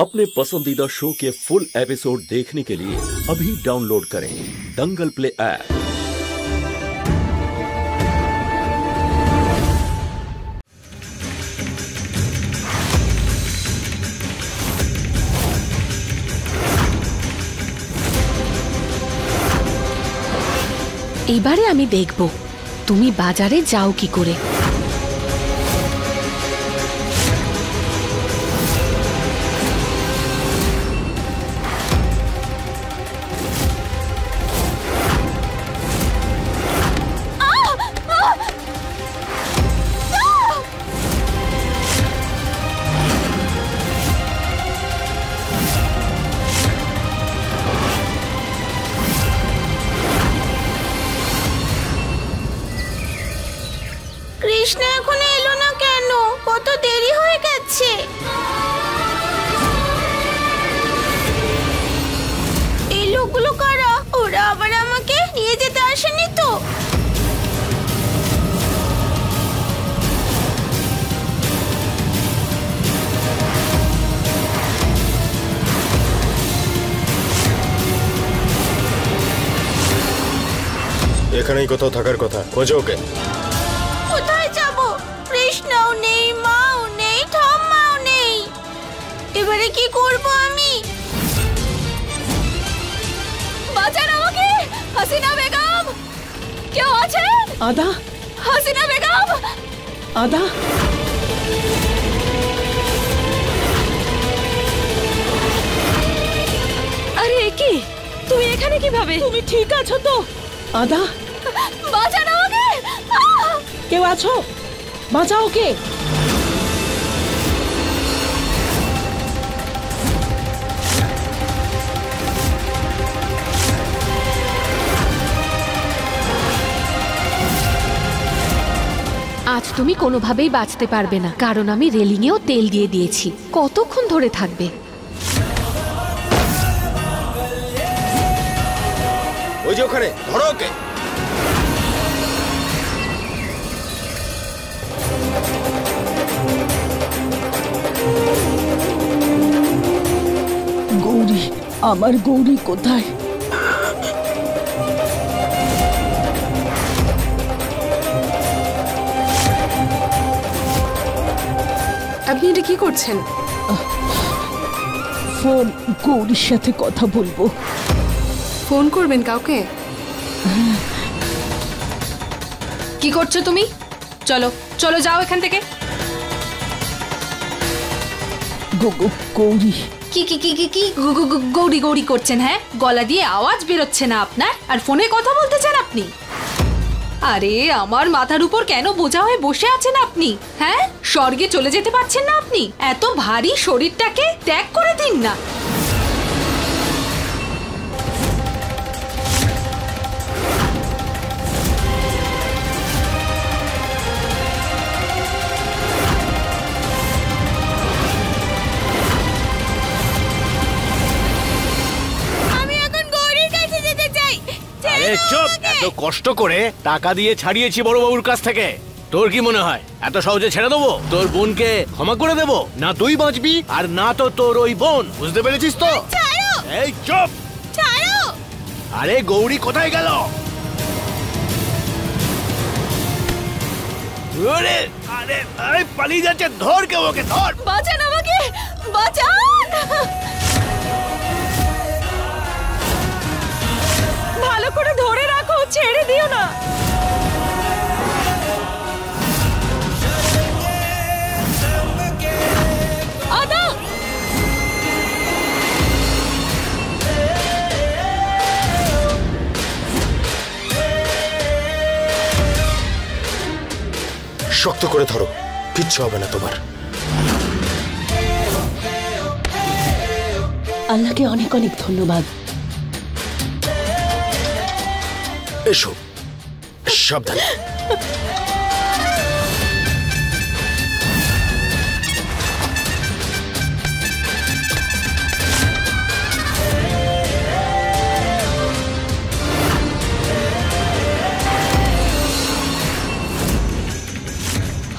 अपने पसंदीदा शो के फुल एपिसोड देखने के लिए अभी डाउनलोड करें दंगल प्ले ऐप। এবারে আমি দেখব তুমি বাজারে যাও কি করে। কৃষ্ণ এখনো এলো না কেন? কত দেরি হয়ে গেছে। এই লোকগুলো কারা? ওরা আবার আমাকে নিয়ে যেতে আসেনি তো? এখানেই কোথাও থাকার কথা, খোঁজো ওকে। কোথায় যাব? কৃষ্ণও নেই, মাও নেই, ঠাম্মাও নেই। এবারে কি করব আমি? বাঁচান আমাকে! হাসিনা বেগম, কেউ আছেন? আদা, হাসিনা বেগম! আদা, আরে কি তুমি এখানে কিভাবে? তুমি ঠিক আছো তো? আদা, বাঁচান আমাকে! কেউ আছো? বাঁচাও কে? আজ তুমি কোনোভাবেই বাঁচতে পারবে না, কারণ আমি রেলিংয়েও তেল দিয়ে দিয়েছি। কতক্ষণ ধরে থাকবে? ওই যে ওখানে, ধরো ওকে। গৌরী, আমার গৌরী কোথায়? আপনি এটা কি করছেন? ফোন, গৌরীর সাথে কথা বলবো। ফোন করবেন কাউকে? কি করছো তুমি? চলো চলো, যাও এখান থেকে। গৌরী, কি কি কি কি কি গৌরি গৌরি করছেন? হ্যাঁ, গলা দিয়ে আওয়াজ বেরোচ্ছে না আপনার, আর ফোনে কথা বলতেছেন আপনি? আরে আমার মাথার উপর কেন বোঝা হয়ে বসে আছেন আপনি? হ্যাঁ, স্বর্গে চলে যেতে পারছেন না আপনি? এত ভারী শরীরটাকে ত্যাগ করে দিন না। চুপ! এত কষ্ট করে টাকা দিয়ে ছাড়িয়েছি বড় বাবুর কাছ থেকে, তোর কি মনে হয় এত সহজে ছেড়ে দেবো? তোর বোনকে ক্ষমা করে দেবো? না তুই বাঁচবি আর না তো তোর ওই বোন, বুঝতে পেরেছিস তো? এই চুপ! আরে গৌরী কোথায় গেল? আরে আরে আরে পালিয়ে যাচ্ছে, ধর কে ওকে, ধর! বাঁচান আমাকে! বাঁচান! ভালো করে ধরে রাখো, ছেড়ে দিও না। আদা! শক্ত করে ধরো, কিচ্ছু হবে না তোমার। আল্লাহকে অনেক অনেক ধন্যবাদ। এসো, সাবধানে।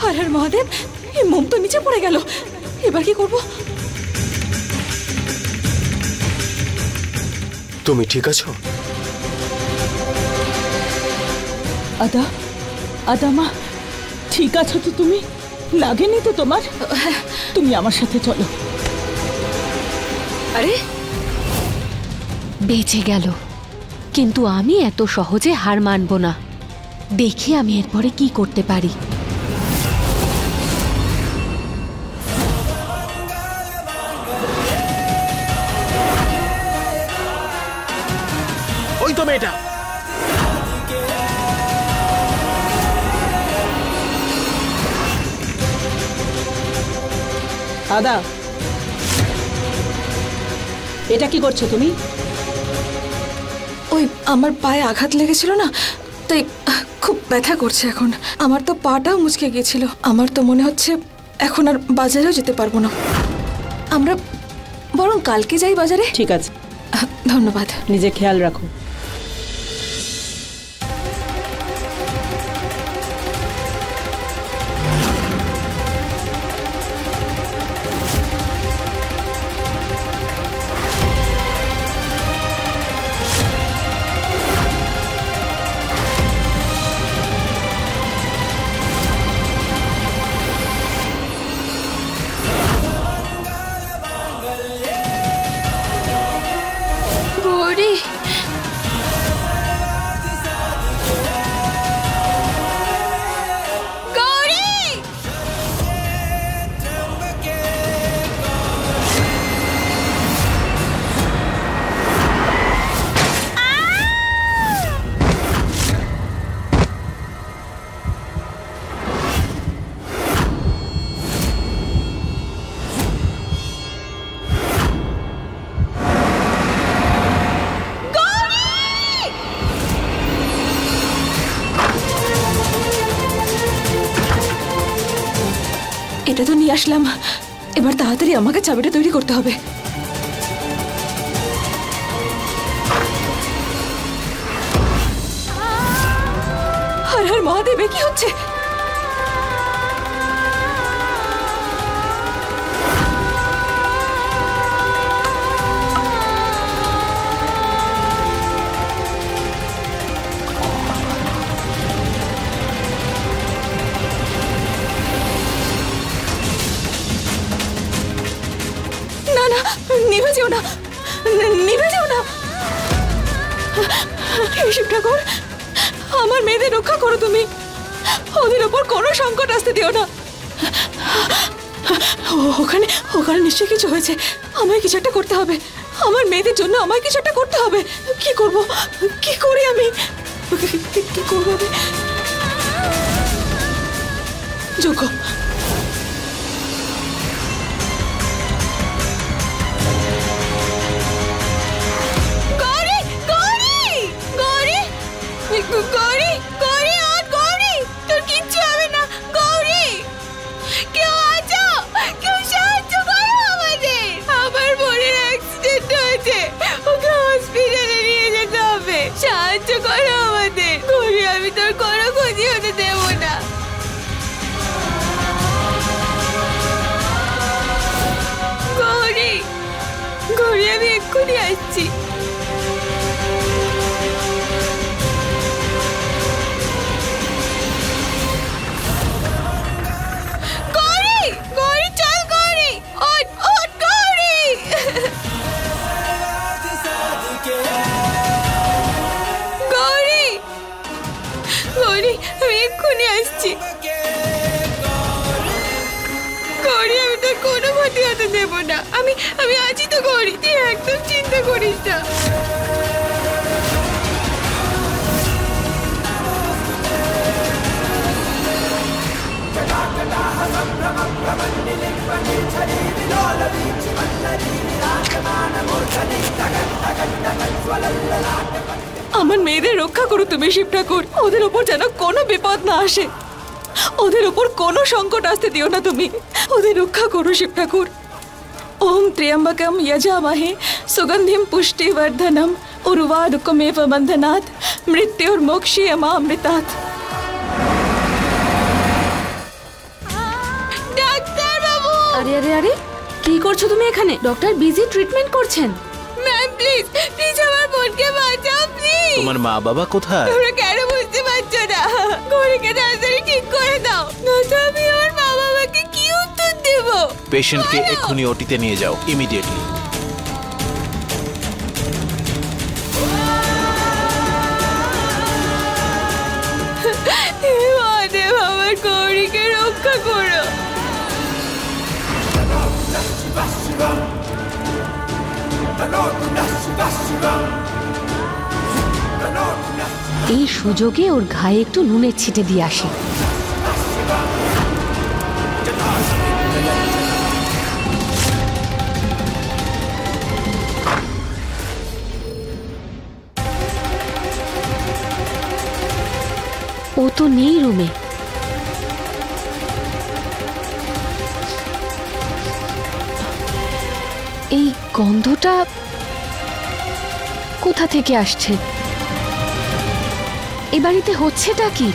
হর হর মহাদেব, এই মোম তো নিচে পড়ে গেল। এবার কি করব? তুমি ঠিক আছো? আদা, আদা মা, ঠিক আছো তো তুমি? লাগেনি তো তোমার? তুমি আমার সাথে চলো। আরে বেঁচে গেল, কিন্তু আমি এত সহজে হার মানব না। দেখি আমি এরপরে কি করতে পারি। ওই তো মেয়েটা। আদা, এটা কি করছো তুমি? ওই আমার পায়ে আঘাত লেগেছিল না, তাই খুব ব্যথা করছে এখন। আমার তো পাটাও মুচকে গিয়েছিল। আমার তো মনে হচ্ছে এখন আর বাজারেও যেতে পারবো না। আমরা বরং কালকে যাই বাজারে। ঠিক আছে, ধন্যবাদ। নিজে খেয়াল রাখো। গৌরী, গৌরী, এটা তো নিয়ে আসলাম। এবার তাড়াতাড়ি আমাকে চাবিটা তৈরি করতে হবে। হর হর মহাদেব, কি হচ্ছে? না না, নিভে যেও না, নিভে যেও না। শিব ঠাকুর, আমার মেয়েদের রক্ষা করো তুমি। ওদের ওপর কোনো সংকট আসতে দিও না। ওখানে ওখানে নিশ্চয়ই কিছু হয়েছে। আমায় কিছু একটা করতে হবে। আমার মেয়েদের জন্য আমায় কিছু একটা করতে হবে। কি করব? কি করি আমি? কি করব আমি? যোগ্য। গৌরী, গৌরী, গৌরী, গৌরী, গৌরী, গৌরী, তোর কিচ্ছু হবে না। গৌরী, কেউ আছো? কেউ সাহায্য করো আমাদের। আমার বোনের অ্যাক্সিডেন্ট হয়েছে, ওকে হসপিটালে নিয়ে যেতে হবে। সাহায্য করো আমাদের। গৌরী, আমি তোর কোনো ক্ষতি হতে দেবো না। গৌরী, গৌরী, আমি এক্ষুনি আসছি। গৌরী, গৌরী, চল গৌরী, ওঠ, ওঠ গৌরী। গৌরী, গৌরী, আমি এক্ষুনি আসছি। গৌরী, আমি তোর কোনো ক্ষতি হতে দেবো না। আমি আছি তো গৌরী, তুই একদম চিন্তা করিস না। আমার মেয়েদের রক্ষা করো তুমি শিব ঠাকুর। ওদের ওপর যেন কোনো বিপদ না আসে। ওদের ওপর কোনো সংকট আসতে দিও না তুমি। ওদের রক্ষা করো শিব ঠাকুর। ओम त्र्यंबकम यजामहे सुगंधिम पुष्टिवर्धनम उर्वारुकमेव बंधनात् मृत्युर्मोक्षयमामृतात्। ডাক্তার বাবু, আরে আরে আরে, কি করছো তুমি এখানে? ডক্টর বিজি ট্রিটমেন্ট করছেন। ম্যাম প্লিজ, প্লিজ আমার বোনকে বাঁচাও প্লিজ। তোমার মা বাবা কোথায়? তোমরা কেন বুঝতে পারছো না? গৌরীকে তাড়াতাড়ি ঠিক করে দাও, নয়তো আমি আমার মা বাবাকে কি উত্তর দেব? পেশেন্টকে এক্ষুনি ওটিতে নিয়ে যাও, ইমিডিয়েটলি। হে মহাদেব, আমার গৌরীকে রক্ষা করো। এই সুযোগে ওর ঘায়ে একটু নুনের ছিটে দিয়ে আসি। ও তো নেই রুমে। এই গন্ধটা কোথা থেকে আসছে? এ বাড়িতে হচ্ছেটা কি?